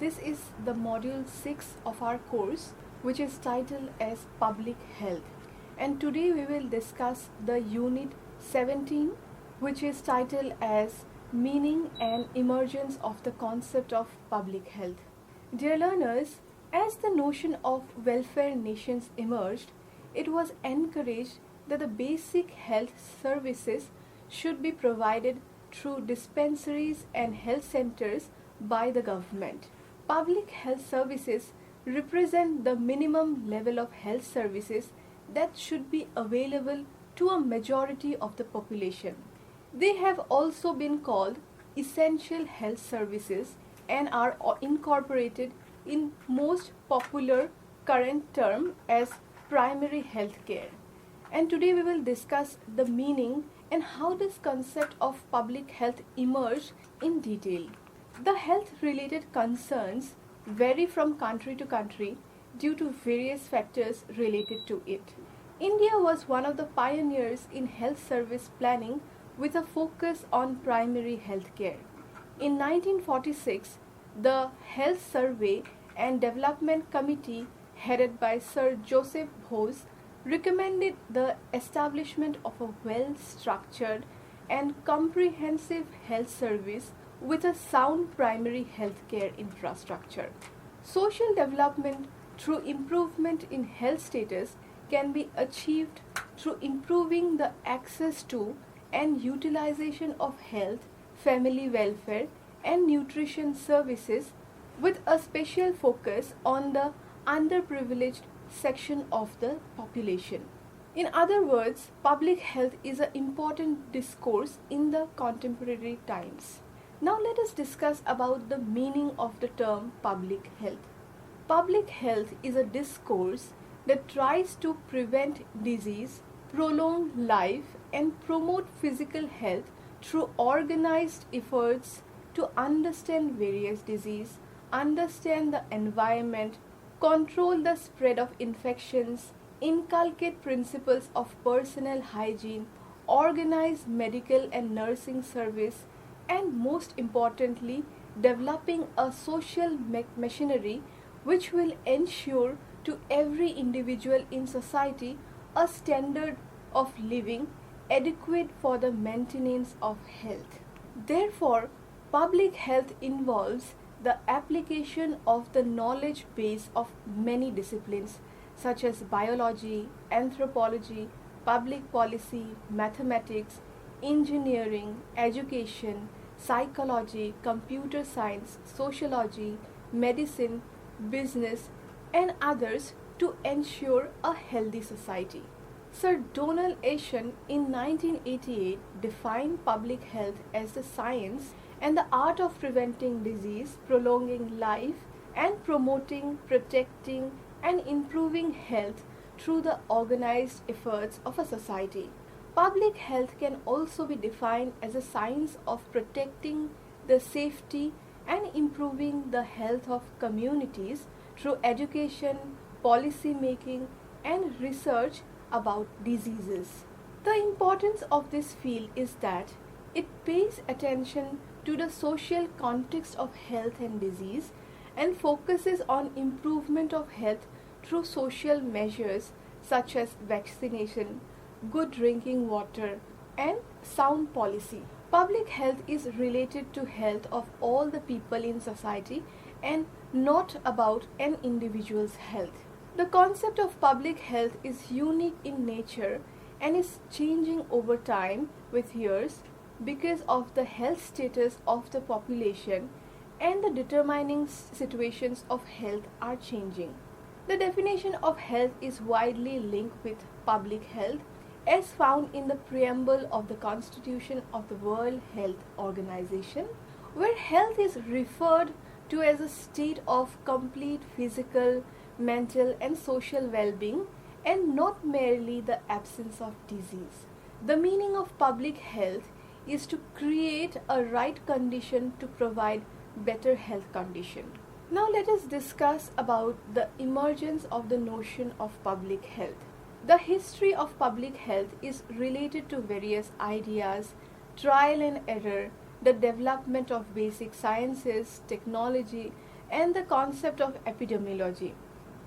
This is the module 6 of our course, which is titled as Public Health. And today we will discuss the Unit 17, which is titled as Meaning and Emergence of the Concept of Public Health. Dear learners, as the notion of welfare nations emerged, it was encouraged that the basic health services should be provided through dispensaries and health centers by the government. Public health services represent the minimum level of health services that should be available to a majority of the population. They have also been called essential health services and are incorporated in most popular current term as primary health care. And today we will discuss the meaning and how this concept of public health emerged in detail. The health-related concerns vary from country to country due to various factors related to it. India was one of the pioneers in health service planning with a focus on primary health care. In 1946, the Health Survey and Development Committee headed by Sir Joseph Bose recommended the establishment of a well-structured and comprehensive health service with a sound primary health care infrastructure. Social development through improvement in health status can be achieved through improving the access to and utilization of health, family welfare, and nutrition services with a special focus on the underprivileged section of the population. In other words, public health is an important discourse in the contemporary times. Now let us discuss about the meaning of the term public health. Public health is a discourse that tries to prevent disease, prolong life, and promote physical health through organized efforts to understand various diseases, understand the environment, control the spread of infections, inculcate principles of personal hygiene, organize medical and nursing service, and most importantly, developing a social machinery which will ensure to every individual in society a standard of living adequate for the maintenance of health. Therefore, public health involves the application of the knowledge base of many disciplines such as biology, anthropology, public policy, mathematics, engineering, education, psychology, computer science, sociology, medicine, business, and others to ensure a healthy society. Sir Donald Aitken in 1988 defined public health as the science and the art of preventing disease, prolonging life, and promoting, protecting, and improving health through the organized efforts of a society. Public health can also be defined as a science of protecting the safety and improving the health of communities through education, policy making, and research about diseases. The importance of this field is that it pays attention to the social context of health and disease and focuses on improvement of health through social measures such as vaccination, good drinking water, and sound policy. Public health is related to health of all the people in society and not about an individual's health. The concept of public health is unique in nature and is changing over time with years because of the health status of the population and the determining situations of health are changing. The definition of health is widely linked with public health as found in the preamble of the Constitution of the World Health Organization, where health is referred to as a state of complete physical, mental, and social well-being and not merely the absence of disease. The meaning of public health is to create a right condition to provide better health condition. Now let us discuss about the emergence of the notion of public health. The history of public health is related to various ideas, trial and error, the development of basic sciences, technology, and the concept of epidemiology.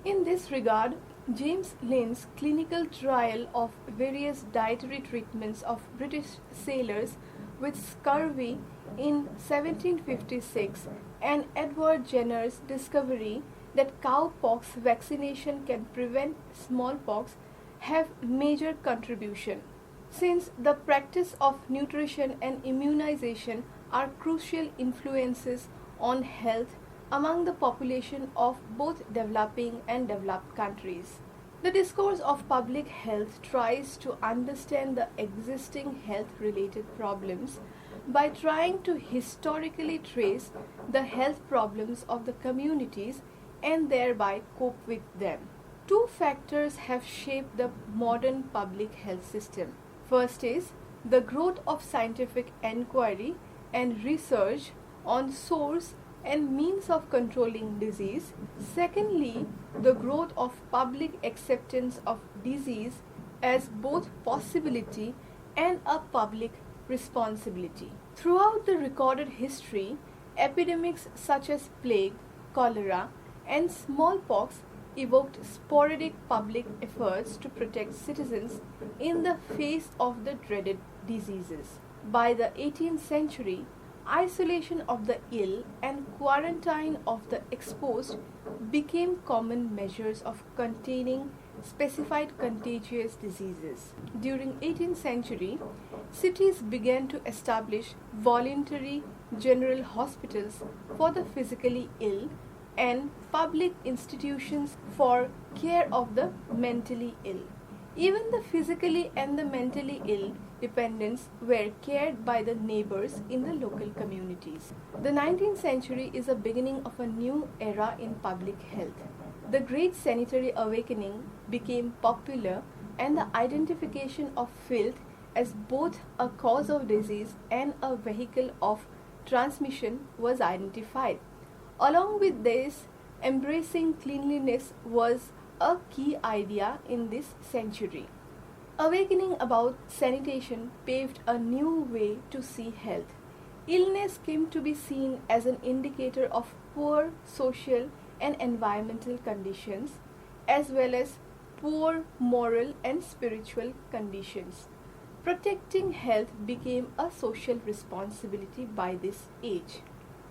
In this regard, James Linn's clinical trial of various dietary treatments of British sailors with scurvy in 1756 and Edward Jenner's discovery that cowpox vaccination can prevent smallpox have major contribution. Since the practice of nutrition and immunization are crucial influences on health among the population of both developing and developed countries. The discourse of public health tries to understand the existing health related problems by trying to historically trace the health problems of the communities and thereby cope with them. Two factors have shaped the modern public health system. First is the growth of scientific enquiry and research on source and means of controlling disease. Secondly, the growth of public acceptance of disease as both possibility and a public responsibility. Throughout the recorded history, epidemics such as plague, cholera, and smallpox evoked sporadic public efforts to protect citizens in the face of the dreaded diseases. By the 18th century, isolation of the ill and quarantine of the exposed became common measures of containing specified contagious diseases. During 18th century, cities began to establish voluntary general hospitals for the physically ill and public institutions for care of the mentally ill. Even the physically and the mentally ill dependents were cared by the neighbors in the local communities. The 19th century is the beginning of a new era in public health. The Great Sanitary Awakening became popular and the identification of filth as both a cause of disease and a vehicle of transmission was identified. Along with this, embracing cleanliness was a key idea in this century. Awakening about sanitation paved a new way to see health. Illness came to be seen as an indicator of poor social and environmental conditions, as well as poor moral and spiritual conditions. Protecting health became a social responsibility by this age.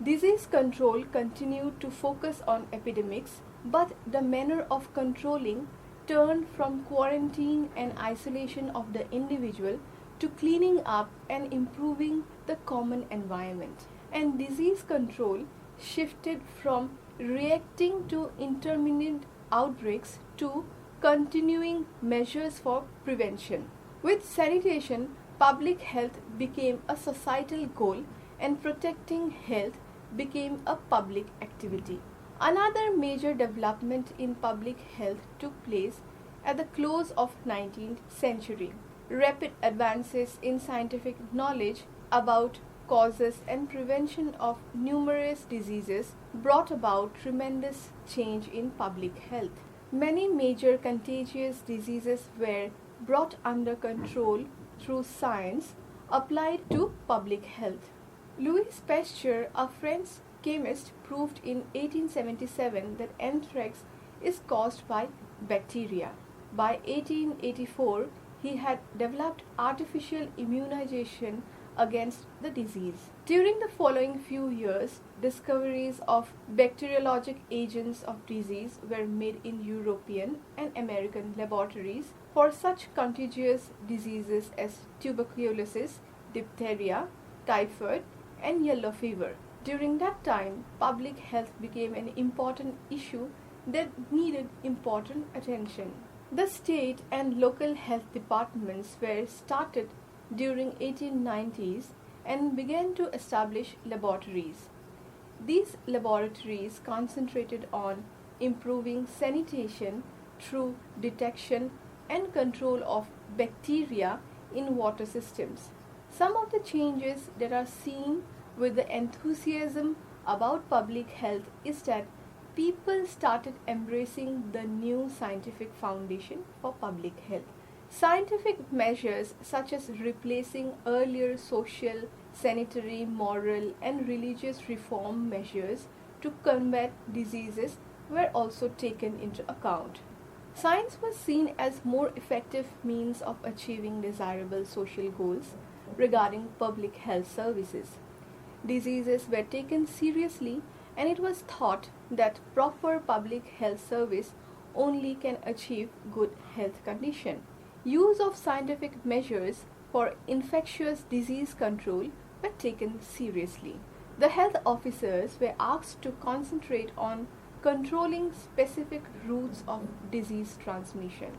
Disease control continued to focus on epidemics, but the manner of controlling turned from quarantine and isolation of the individual to cleaning up and improving the common environment. And disease control shifted from reacting to intermittent outbreaks to continuing measures for prevention. With sanitation, public health became a societal goal and protecting health became a public activity. Another major development in public health took place at the close of 19th century. Rapid advances in scientific knowledge about causes and prevention of numerous diseases brought about tremendous change in public health. Many major contagious diseases were brought under control through science applied to public health. Louis Pasteur, a French chemist, proved in 1877 that anthrax is caused by bacteria. By 1884, he had developed artificial immunization against the disease. During the following few years, discoveries of bacteriologic agents of disease were made in European and American laboratories for such contagious diseases as tuberculosis, diphtheria, typhoid, and yellow fever. During that time, public health became an important issue that needed important attention. The state and local health departments were started during 1890s and began to establish laboratories. These laboratories concentrated on improving sanitation through detection and control of bacteria in water systems. Some of the changes that are seen with the enthusiasm about public health is that people started embracing the new scientific foundation for public health. Scientific measures such as replacing earlier social, sanitary, moral, and religious reform measures to combat diseases were also taken into account. Science was seen as more effective means of achieving desirable social goals regarding public health services. Diseases were taken seriously, and it was thought that proper public health service only can achieve good health condition. Use of scientific measures for infectious disease control were taken seriously. The health officers were asked to concentrate on controlling specific routes of disease transmission.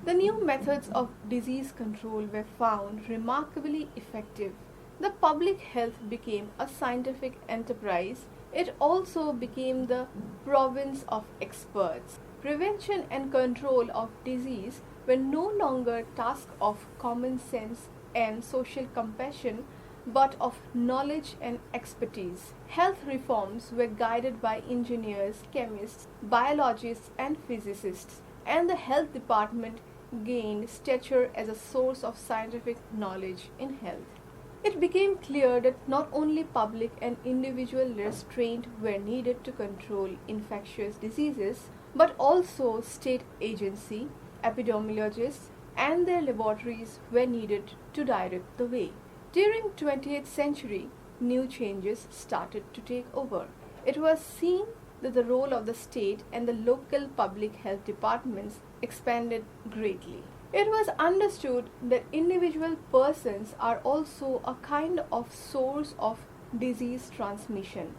The new methods of disease control were found remarkably effective. The public health became a scientific enterprise. It also became the province of experts. Prevention and control of disease were no longer tasks of common sense and social compassion, but of knowledge and expertise. Health reforms were guided by engineers, chemists, biologists, and physicists, and the health department gained stature as a source of scientific knowledge in health. It became clear that not only public and individual restraint were needed to control infectious diseases, but also state agency, epidemiologists, and their laboratories were needed to direct the way. During 20th century, new changes started to take over. It was seen that the role of the state and the local public health departments expanded greatly. It was understood that individual persons are also a kind of source of disease transmission.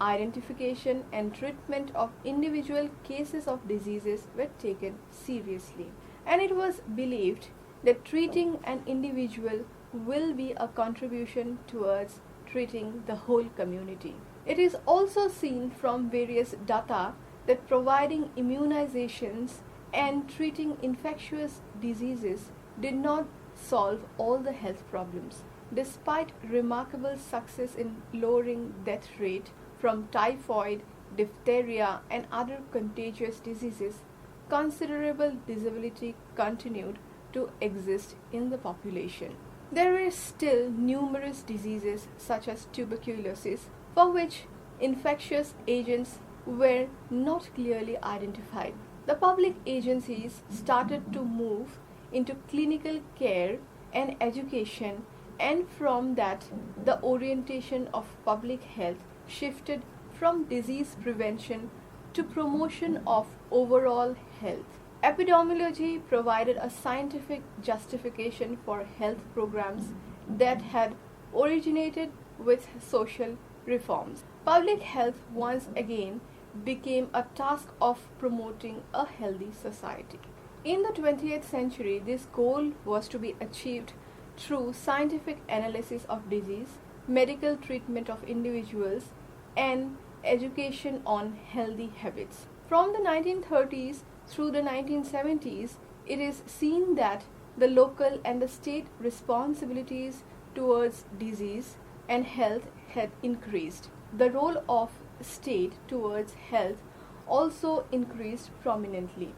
Identification and treatment of individual cases of diseases were taken seriously, and it was believed that treating an individual will be a contribution towards treating the whole community. It is also seen from various data that providing immunizations and treating infectious diseases did not solve all the health problems. Despite remarkable success in lowering death rate from typhoid, diphtheria, and other contagious diseases, considerable disability continued to exist in the population. There were still numerous diseases such as tuberculosis for which infectious agents were not clearly identified. The public agencies started to move into clinical care and education, and from that, the orientation of public health shifted from disease prevention to promotion of overall health. Epidemiology provided a scientific justification for health programs that had originated with social reforms. Public health once again became a task of promoting a healthy society. In the 20th century, this goal was to be achieved through scientific analysis of disease, medical treatment of individuals, and education on healthy habits. From the 1930s through the 1970s, it is seen that the local and the state responsibilities towards disease and health had increased. The role of state towards health also increased prominently.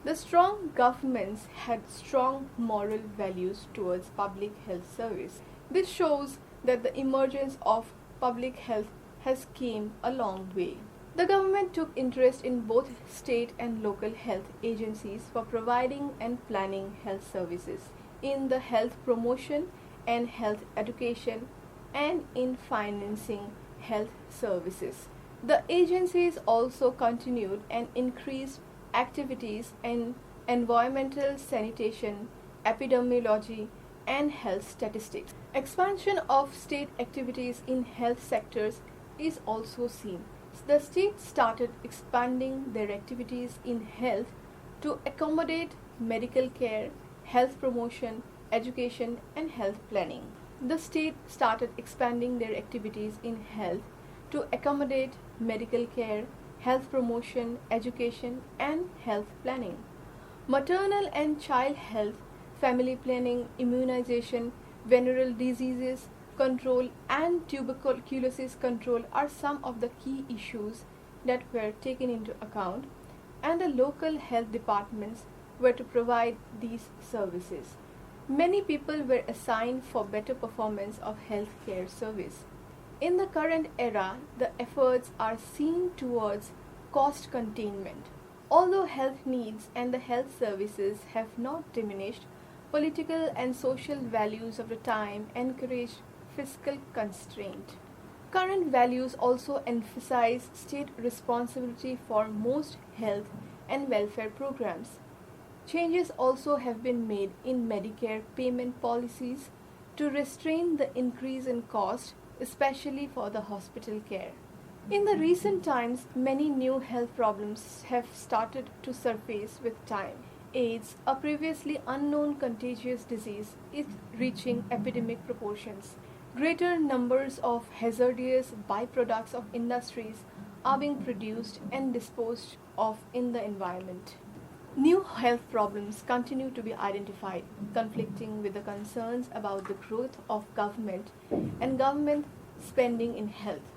The strong governments had strong moral values towards public health service. This shows that the emergence of public health has came a long way. The government took interest in both state and local health agencies for providing and planning health services, in the health promotion and health education, and in financing health services. The agencies also continued and increased activities in environmental sanitation, epidemiology, and health statistics. Expansion of state activities in health sectors is also seen. The state started expanding their activities in health to accommodate medical care, health promotion, education, and health planning. The state started expanding their activities in health to accommodate medical care, health promotion, education, and health planning. Maternal and child health, family planning, immunization, venereal diseases control, and tuberculosis control are some of the key issues that were taken into account, and the local health departments were to provide these services. Many people were assigned for better performance of health care service. In the current era, the efforts are seen towards cost containment. Although health needs and the health services have not diminished, political and social values of the time encouraged fiscal constraint. Current values also emphasize state responsibility for most health and welfare programs. Changes also have been made in Medicare payment policies to restrain the increase in cost, especially for the hospital care. In the recent times, many new health problems have started to surface with time. AIDS, a previously unknown contagious disease, is reaching epidemic proportions. Greater numbers of hazardous byproducts of industries are being produced and disposed of in the environment. New health problems continue to be identified, conflicting with the concerns about the growth of government and government spending in health.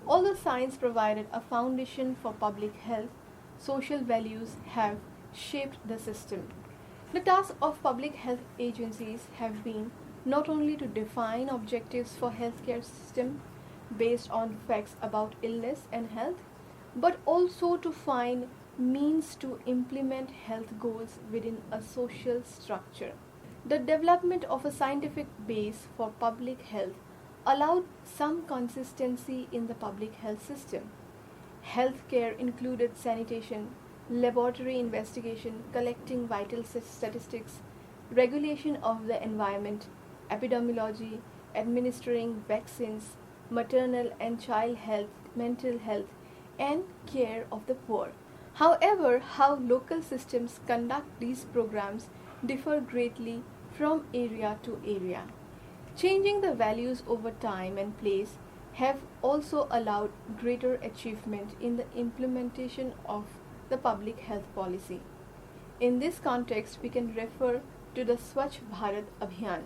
Although science provided a foundation for public health, social values have shaped the system. The task of public health agencies have been not only to define objectives for healthcare system based on facts about illness and health, but also to find means to implement health goals within a social structure. The development of a scientific base for public health allowed some consistency in the public health system. Healthcare included sanitation, laboratory investigation, collecting vital statistics, regulation of the environment, epidemiology, administering vaccines, maternal and child health, mental health, and care of the poor. However, how local systems conduct these programs differ greatly from area to area. Changing the values over time and place have also allowed greater achievement in the implementation of the public health policy. In this context, we can refer to the Swachh Bharat Abhiyan.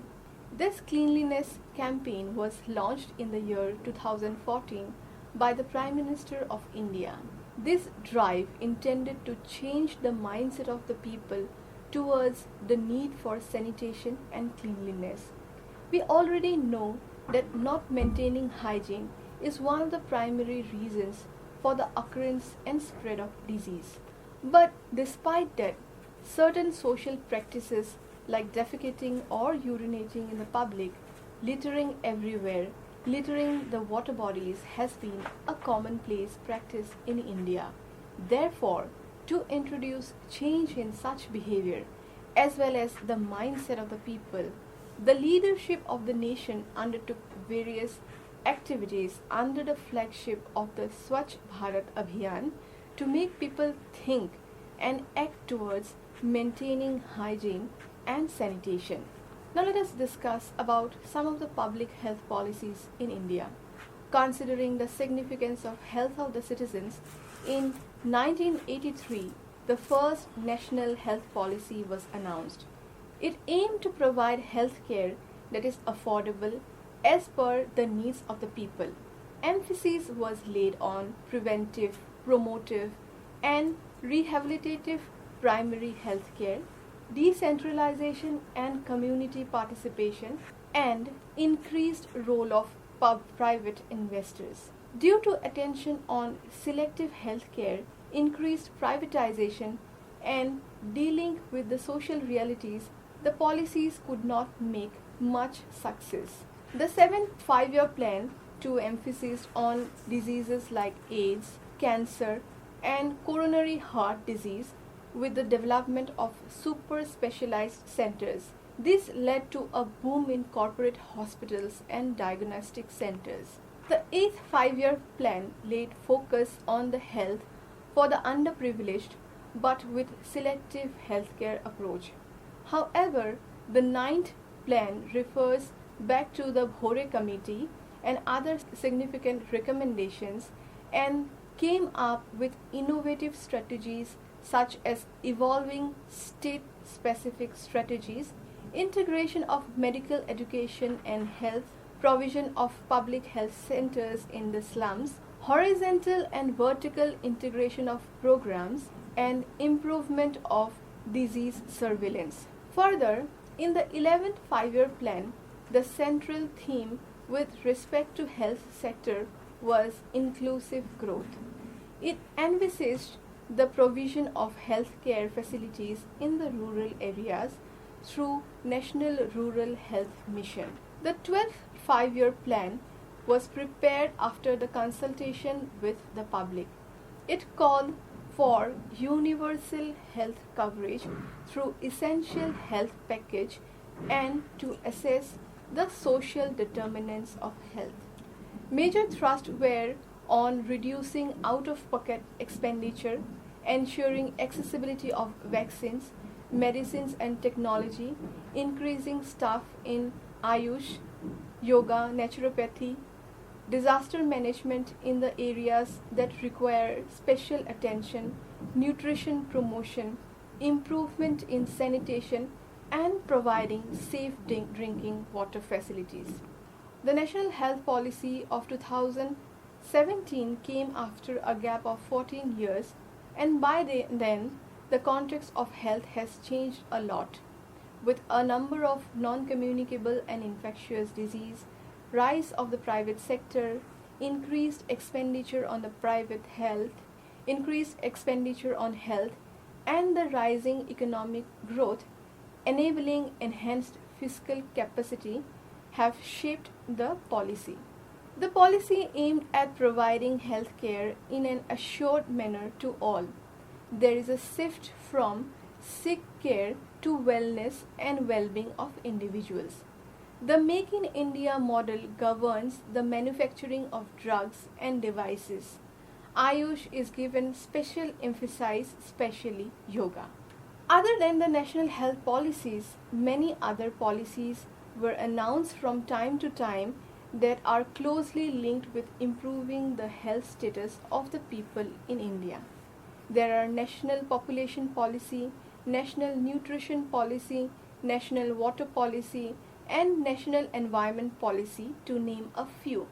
This cleanliness campaign was launched in the year 2014 by the Prime Minister of India. This drive intended to change the mindset of the people towards the need for sanitation and cleanliness. We already know that not maintaining hygiene is one of the primary reasons for the occurrence and spread of disease. But despite that, certain social practices like defecating or urinating in the public, littering everywhere, littering the water bodies has been a commonplace practice in India. Therefore, to introduce change in such behavior, as well as the mindset of the people, the leadership of the nation undertook various activities under the flagship of the Swachh Bharat Abhiyan to make people think and act towards maintaining hygiene and sanitation. Now let us discuss about some of the public health policies in India. Considering the significance of health of the citizens, in 1983, the first national health policy was announced. It aimed to provide health care that is affordable as per the needs of the people. Emphasis was laid on preventive, promotive, and rehabilitative primary health care, decentralization and community participation, and increased role of private investors. Due to attention on selective health care, increased privatization, and dealing with the social realities, the policies could not make much success. The seventh five-year plan to emphasis on diseases like AIDS, cancer, and coronary heart disease with the development of super specialized centers. This led to a boom in corporate hospitals and diagnostic centers. The eighth five-year plan laid focus on the health for the underprivileged but with selective healthcare approach. However, the ninth plan refers back to the Bhore Committee and other significant recommendations and came up with innovative strategies such as evolving state-specific strategies, integration of medical education and health, provision of public health centers in the slums, horizontal and vertical integration of programs, and improvement of disease surveillance. Further, in the 11th five-year plan, the central theme with respect to health sector was inclusive growth. It envisaged the provision of healthcare facilities in the rural areas through National Rural Health Mission. The 12th five-year plan was prepared after the consultation with the public. It called for universal health coverage through essential health package and to assess the social determinants of health. Major thrusts were on reducing out-of-pocket expenditure, ensuring accessibility of vaccines, medicines and technology, increasing staff in Ayush, yoga, naturopathy, disaster management in the areas that require special attention, nutrition promotion, improvement in sanitation, and providing safe drinking water facilities. The National Health Policy of 2017 came after a gap of 14 years, and by then the context of health has changed a lot, with a number of non-communicable and infectious disease, rise of the private sector, increased expenditure on the private health, increased expenditure on health, and the rising economic growth, enabling enhanced fiscal capacity, have shaped the policy. The policy aimed at providing health care in an assured manner to all. There is a shift from sick care to wellness and well-being of individuals. The Make in India model governs the manufacturing of drugs and devices. Ayush is given special emphasis, especially yoga. Other than the national health policies, many other policies were announced from time to time that are closely linked with improving the health status of the people in India. There are National Population Policy, National Nutrition Policy, National Water Policy, and National Environment Policy, to name a few.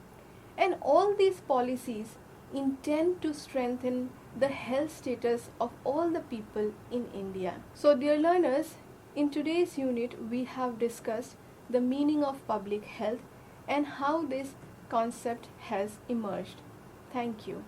And all these policies intend to strengthen the health status of all the people in India. So, dear learners, in today's unit we have discussed the meaning of public health and how this concept has emerged. Thank you.